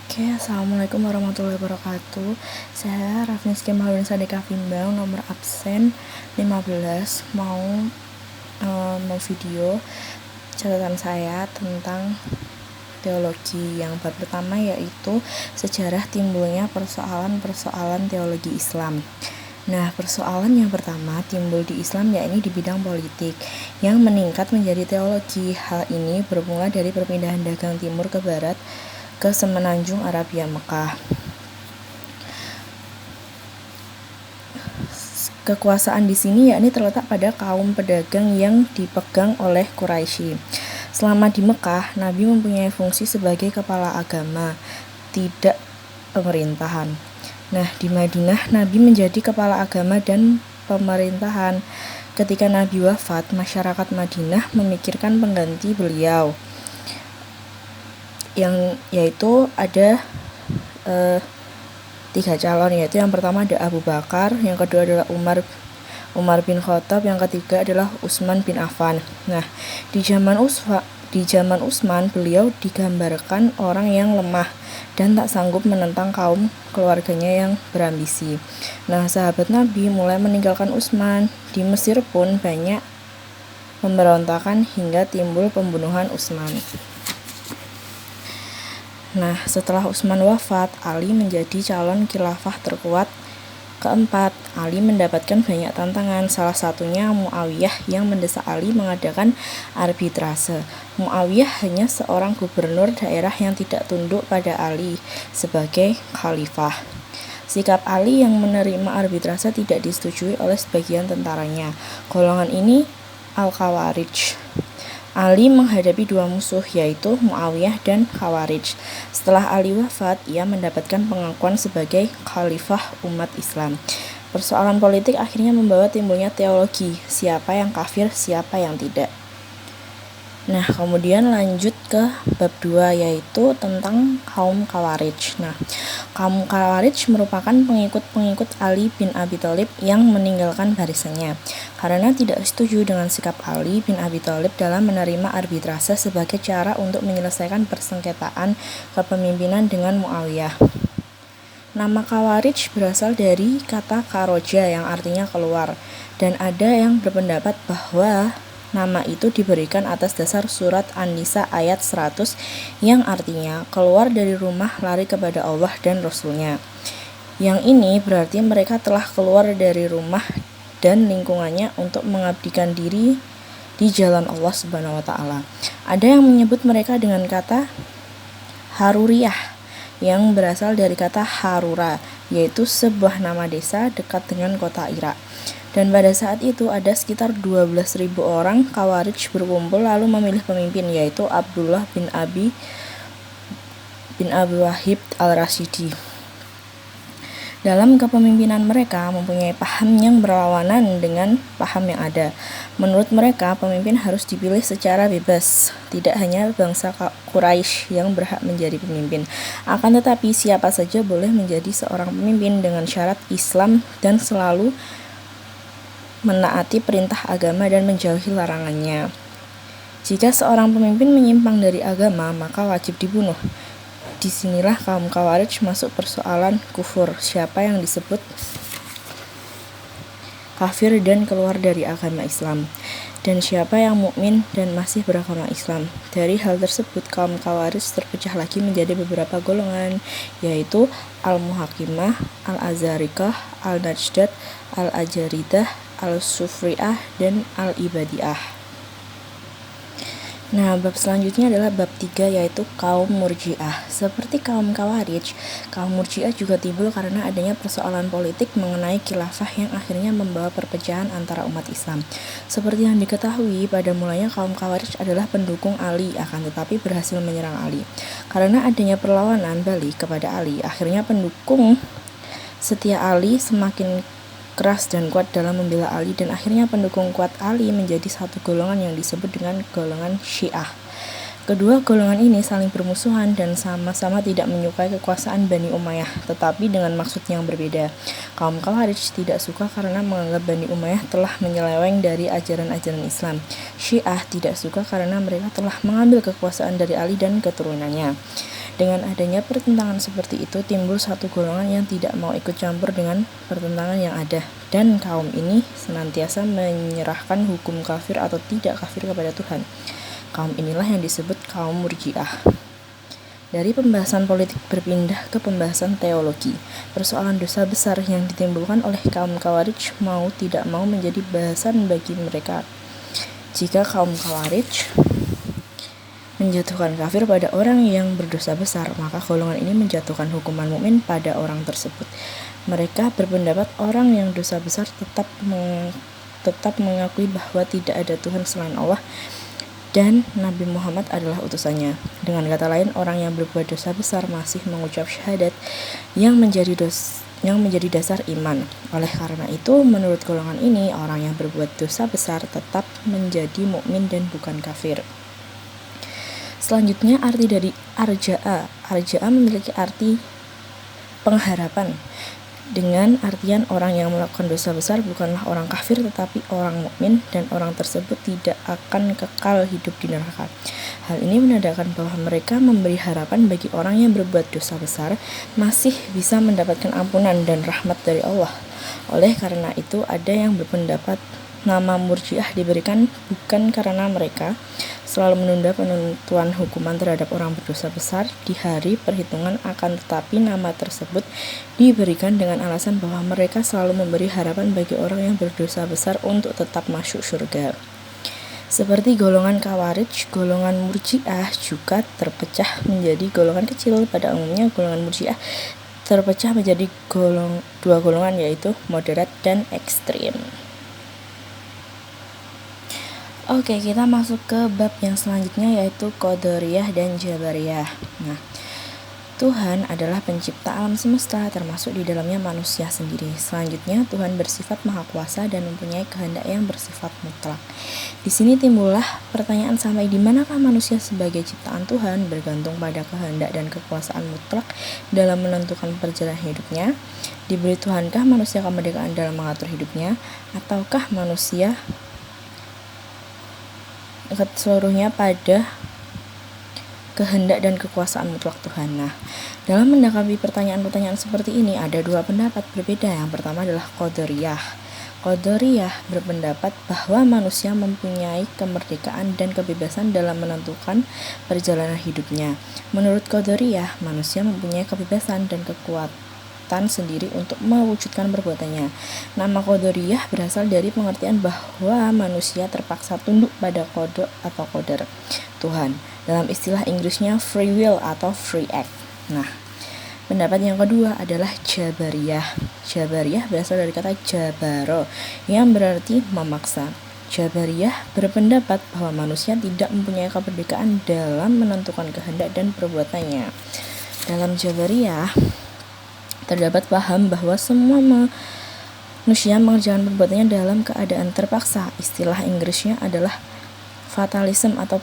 Oke, assalamualaikum warahmatullahi wabarakatuh. Saya Rafniski Maulin Sadika Fimbang, nomor absen 15. Mau video catatan saya tentang teologi. Yang bab pertama yaitu sejarah timbulnya persoalan-persoalan teologi Islam. Nah, persoalan yang pertama timbul di Islam yakni di bidang politik yang meningkat menjadi teologi. Hal ini bermula dari perpindahan dagang timur ke barat ke semenanjung Arabia Mekah. Kekuasaan di sini yakni terletak pada kaum pedagang yang dipegang oleh Quraisy. Selama di Mekah, Nabi mempunyai fungsi sebagai kepala agama, tidak pemerintahan. Nah, di Madinah, Nabi menjadi kepala agama dan pemerintahan. Ketika Nabi wafat, masyarakat Madinah memikirkan pengganti beliau, yaitu ada 3 calon, yaitu yang pertama ada Abu Bakar, yang kedua adalah Umar bin Khattab, yang ketiga adalah Utsman bin Affan. Nah, di zaman Utsman beliau digambarkan orang yang lemah dan tak sanggup menentang kaum keluarganya yang berambisi. Nah, sahabat Nabi mulai meninggalkan Utsman. Di Mesir pun banyak pemberontakan hingga timbul pembunuhan Utsman. Nah, setelah Utsman wafat, Ali menjadi calon khilafah terkuat keempat. Ali mendapatkan banyak tantangan, salah satunya Muawiyah yang mendesak Ali mengadakan arbitrase. Muawiyah hanya seorang gubernur daerah yang tidak tunduk pada Ali sebagai khalifah. Sikap Ali yang menerima arbitrase tidak disetujui oleh sebagian tentaranya. Golongan ini Al-Khawarij. Ali menghadapi 2 musuh, yaitu Muawiyah dan Khawarij. Setelah Ali wafat, ia mendapatkan pengakuan sebagai khalifah umat Islam. Persoalan politik akhirnya membawa timbulnya teologi, siapa yang kafir, siapa yang tidak. Nah, kemudian lanjut ke bab 2, yaitu tentang kaum Khawarij. Nah, kaum Khawarij merupakan pengikut-pengikut Ali bin Abi Thalib yang meninggalkan barisannya karena tidak setuju dengan sikap Ali bin Abi Thalib dalam menerima arbitrase sebagai cara untuk menyelesaikan persengketaan kepemimpinan dengan Muawiyah. Nama Khawarij berasal dari kata kharoja yang artinya keluar, dan ada yang berpendapat bahwa nama itu diberikan atas dasar surat An-Nisa ayat 100 yang artinya keluar dari rumah lari kepada Allah dan Rasul-Nya. Yang ini berarti mereka telah keluar dari rumah dan lingkungannya untuk mengabdikan diri di jalan Allah Subhanahu wa taala. Ada yang menyebut mereka dengan kata Haruriyah yang berasal dari kata Harura, yaitu sebuah nama desa dekat dengan kota Irak. Dan pada saat itu ada sekitar 12.000 orang Khawarij berkumpul lalu memilih pemimpin, yaitu Abdullah bin Abi Wahib al-Rashidi. Dalam kepemimpinan mereka mempunyai paham yang berlawanan dengan paham yang ada. Menurut mereka, pemimpin harus dipilih secara bebas. Tidak hanya bangsa Quraisy yang berhak menjadi pemimpin. Akan tetapi siapa saja boleh menjadi seorang pemimpin dengan syarat Islam dan selalu menaati perintah agama dan menjauhi larangannya. Jika seorang pemimpin menyimpang dari agama, maka wajib dibunuh. Disinilah kaum Khawarij masuk persoalan kufur, siapa yang disebut kafir dan keluar dari agama Islam, dan siapa yang mukmin dan masih beragama Islam. Dari hal tersebut, kaum Khawarij terpecah lagi menjadi beberapa golongan, yaitu Al-Muhakimah, Al-Azarikah, Al-Najdat, Al-Ajaridah, Al-Sufri'ah, dan Al-Ibadiah. Nah, bab selanjutnya adalah bab 3, yaitu kaum Murji'ah. Seperti kaum Khawarij, kaum Murji'ah juga timbul karena adanya persoalan politik mengenai khilafah yang akhirnya membawa perpecahan antara umat Islam. Seperti yang diketahui, pada mulanya kaum Khawarij adalah pendukung Ali, akan tetapi berhasil menyerang Ali. Karena adanya perlawanan balik kepada Ali, akhirnya pendukung setia Ali semakin keras dan kuat dalam membela Ali, dan akhirnya pendukung kuat Ali menjadi satu golongan yang disebut dengan golongan Syiah. Kedua golongan ini saling bermusuhan dan sama-sama tidak menyukai kekuasaan Bani Umayyah, tetapi dengan maksud yang berbeda. Kaum Khawarij tidak suka karena menganggap Bani Umayyah telah menyeleweng dari ajaran-ajaran Islam. Syiah tidak suka karena mereka telah mengambil kekuasaan dari Ali dan keturunannya. Dengan adanya pertentangan seperti itu, timbul satu golongan yang tidak mau ikut campur dengan pertentangan yang ada, dan kaum ini senantiasa menyerahkan hukum kafir atau tidak kafir kepada Tuhan. Kaum inilah yang disebut kaum Murji'ah. Dari pembahasan politik berpindah ke pembahasan teologi. Persoalan dosa besar yang ditimbulkan oleh kaum Khawarij mau tidak mau menjadi bahasan bagi mereka. Jika kaum Khawarij menjatuhkan kafir pada orang yang berdosa besar, maka golongan ini menjatuhkan hukuman mukmin pada orang tersebut. Mereka berpendapat orang yang dosa besar tetap mengakui bahwa tidak ada Tuhan selain Allah dan Nabi Muhammad adalah utusannya. Dengan kata lain, orang yang berbuat dosa besar masih mengucap syahadat yang menjadi dasar iman. Oleh karena itu, menurut golongan ini, orang yang berbuat dosa besar tetap menjadi mukmin dan bukan kafir. Selanjutnya, arti dari arja'a. Arja'a memiliki arti pengharapan. Dengan artian orang yang melakukan dosa besar bukanlah orang kafir tetapi orang mukmin, dan orang tersebut tidak akan kekal hidup di neraka. Hal ini menandakan bahwa mereka memberi harapan bagi orang yang berbuat dosa besar masih bisa mendapatkan ampunan dan rahmat dari Allah. Oleh karena itu, ada yang berpendapat nama Murji'ah diberikan bukan karena mereka selalu menunda penentuan hukuman terhadap orang berdosa besar di hari perhitungan, akan tetapi nama tersebut diberikan dengan alasan bahwa mereka selalu memberi harapan bagi orang yang berdosa besar untuk tetap masuk surga. Seperti golongan Khawarij, golongan Murji'ah juga terpecah menjadi golongan kecil. Pada umumnya, golongan Murji'ah terpecah menjadi dua golongan, yaitu moderat dan ekstrim. Oke, kita masuk ke bab yang selanjutnya, yaitu Qadariyah dan Jabariyah. Nah, Tuhan adalah pencipta alam semesta, termasuk di dalamnya manusia sendiri. Selanjutnya, Tuhan bersifat maha kuasa dan mempunyai kehendak yang bersifat mutlak. Di sini timbullah pertanyaan, sampai di manakah manusia sebagai ciptaan Tuhan bergantung pada kehendak dan kekuasaan mutlak dalam menentukan perjalanan hidupnya? Diberi Tuhankah manusia kemerdekaan dalam mengatur hidupnya, ataukah manusia seluruhnya pada kehendak dan kekuasaan mutlak Tuhan? Nah, dalam menanggapi pertanyaan-pertanyaan seperti ini ada dua pendapat berbeda. Yang pertama adalah Qadariyah. Qadariyah berpendapat bahwa manusia mempunyai kemerdekaan dan kebebasan dalam menentukan perjalanan hidupnya. Menurut Qadariyah, manusia mempunyai kebebasan dan kekuatan sendiri untuk mewujudkan perbuatannya. Nama Qadariyah berasal dari pengertian bahwa manusia terpaksa tunduk pada qada atau qadar Tuhan. Dalam istilah Inggrisnya free will atau free act. Nah, pendapat yang kedua adalah Jabariyah. Jabariyah berasal dari kata jabaro yang berarti memaksa. Jabariyah berpendapat bahwa manusia tidak mempunyai kemerdekaan dalam menentukan kehendak dan perbuatannya. Dalam Jabariyah terdapat paham bahwa semua manusia mengerjakan perbuatannya dalam keadaan terpaksa. Istilah Inggrisnya adalah fatalism atau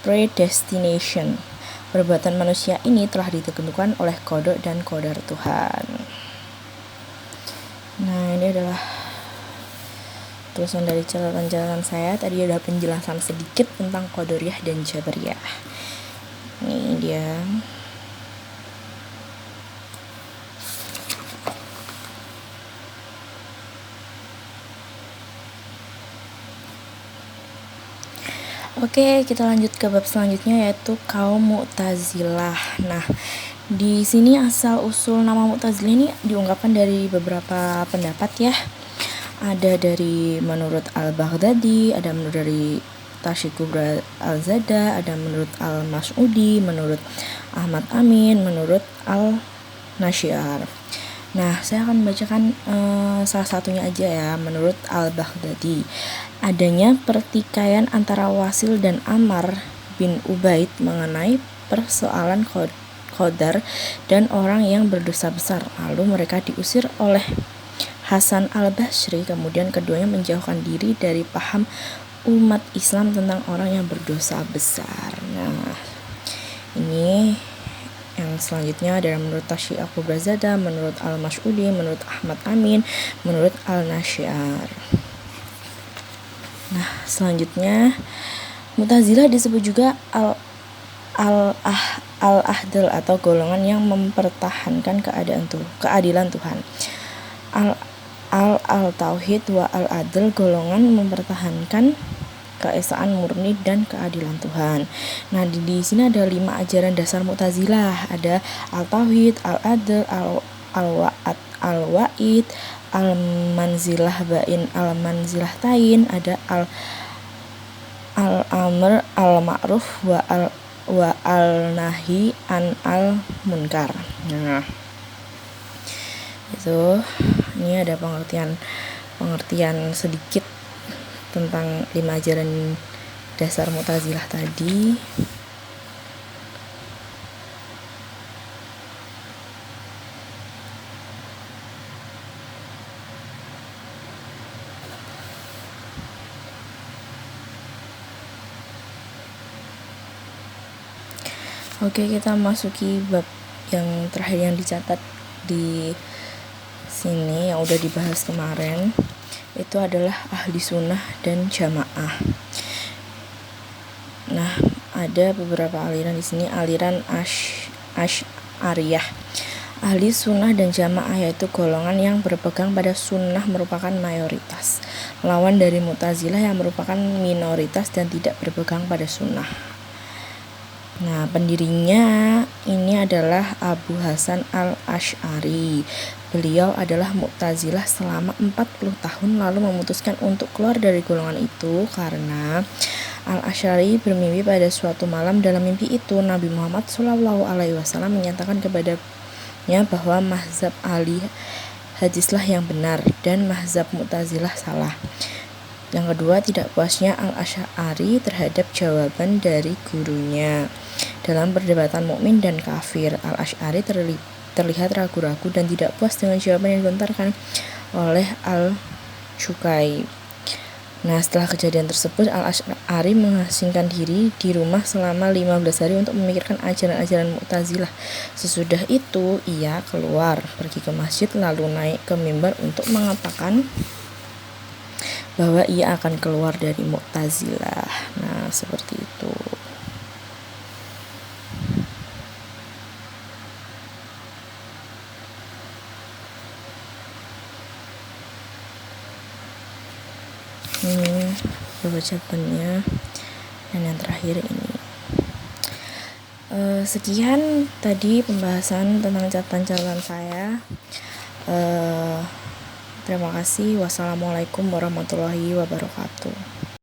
predestination. Perbuatan manusia ini telah ditentukan oleh qada dan qadar Tuhan. Nah, ini adalah terusan dari catatan-catatan saya. Tadi ada penjelasan sedikit tentang Qadariyah dan Jabariyah. Ini dia. Oke, kita lanjut ke bab selanjutnya, yaitu kaum Mu'tazilah. Nah, di sini asal usul nama Mu'tazilah ini diungkapkan dari beberapa pendapat ya. Ada dari menurut Al-Baghdadi, ada menurut dari Tashik Kubra Al-Zada, ada menurut Al-Mas'udi, menurut Ahmad Amin, menurut Al-Nashiar. Nah, saya akan membacakan salah satunya aja ya. Menurut Al-Baghdadi, adanya pertikaian antara Wasil dan Ammar bin Ubaid mengenai persoalan qadar dan orang yang berdosa besar. Lalu mereka diusir oleh Hasan al-Basri, kemudian keduanya menjauhkan diri dari paham umat Islam tentang orang yang berdosa besar. Nah, ini yang selanjutnya ada menurut Tashik Kubra Zada, menurut Al-Mas'udi, menurut Ahmad Amin, menurut Al-Nashiar. Nah, selanjutnya Mu'tazilah disebut juga al-ahdl atau golongan yang mempertahankan keadilan Tuhan. Al-tauhid wa al-adl, golongan mempertahankan keesaan murni dan keadilan Tuhan. Nah, di sini ada 5 ajaran dasar Mu'tazilah. Ada al-tauhid, al-adl, al-wa'id, al-manzilah bain al-manzilah tain, ada al-amr al-ma'ruf wa al-nahi an al-munkar. Nah, itu ini ada pengertian sedikit tentang 5 ajaran dasar Mu'tazilah tadi. Oke, kita masuki bab yang terakhir yang dicatat di sini yang udah dibahas kemarin. Itu adalah ahli sunnah dan jamaah. Nah, ada beberapa aliran di sini. Aliran Asy'ariyah. Ahli sunnah dan jamaah yaitu golongan yang berpegang pada sunnah merupakan mayoritas, lawan dari Mu'tazilah yang merupakan minoritas dan tidak berpegang pada sunnah. Nah, pendirinya ini adalah Abu Hasan al-Asy'ari. Beliau adalah Mu'tazilah selama 40 tahun, lalu memutuskan untuk keluar dari golongan itu karena al-Asy'ari bermimpi pada suatu malam. Dalam mimpi itu Nabi Muhammad SAW menyatakan kepadanya bahwa mazhab Ali hadislah yang benar dan mazhab Mu'tazilah salah. Yang kedua, tidak puasnya al-Asy'ari terhadap jawaban dari gurunya. Dalam perdebatan mukmin dan kafir, al-Asy'ari terlihat ragu-ragu dan tidak puas dengan jawaban yang dilontarkan oleh al-Jukai. Nah, setelah kejadian tersebut, al-Asy'ari mengasingkan diri di rumah selama 15 hari untuk memikirkan ajaran-ajaran Mu'tazilah. Sesudah itu, ia keluar, pergi ke masjid, lalu naik ke mimbar untuk mengatakan bahwa ia akan keluar dari Mu'tazilah. Nah, seperti itu. Ini ucapannya dan yang terakhir ini. Sekian tadi pembahasan tentang catatan saya. Terima kasih. Wassalamualaikum warahmatullahi wabarakatuh.